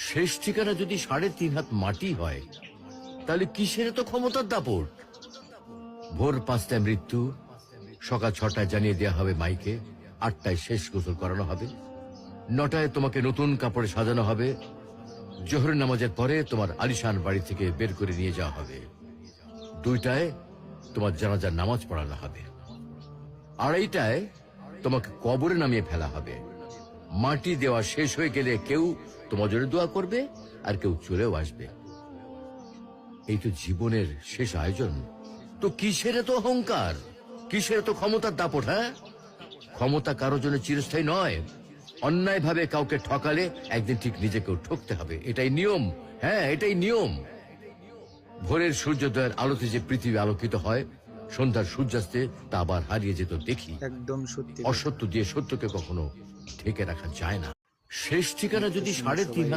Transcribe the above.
শেষ ঠিকানা যদি 3.5 হাত মাটি হয়, তাহলে কিসের তো ক্ষমতার দাপট? ভোর 5টায় মৃত্যু, সকাল 6টায় জানিয়ে দেওয়া হবে মাইকে, 8টায় শেষ গোসল করানো হবে, 9টায় তোমাকে নতুন কাপড়ে সাজানো হবে, জোহরের নামাজের পরে তোমার আলিশান বাড়ি থেকে বের করে নিয়ে যাওয়া হবে, 2টায় তোমার জানাজার নামাজ পড়ানো হবে, 2:30টায় তোমাকে কবরে নামিয়ে ফেলা হবে। মাটি দেওয়া শেষ হয়ে গেলে কেউ তোমার জন্য দোয়া করবে, আর কেউ চলেও আসবে। এই তো জীবনের শেষ আয়োজন। তো কিসের তো অহংকার, কিসের তো ক্ষমতার দাপট? হ্যাঁ, ক্ষমতা কারোর জন্য চিরস্থায়ী নয়। অন্যায় ভাবে কাউকে ঠকালে একদিন ঠিক নিজেকেও ঠকতে হবে, এটাই নিয়ম। হ্যাঁ, এটাই নিয়ম। ভোরের সূর্যোদয়ের আলোতে যে পৃথিবী আলোকিত হয়, সন্ধ্যার সূর্যাস্তে তা আবার হারিয়ে যেত দেখি। একদম সত্যি। অসত্য দিয়ে সত্যকে কখনো ঢেকে রাখা যায় না। শেষ ঠিকানা যদি 3.5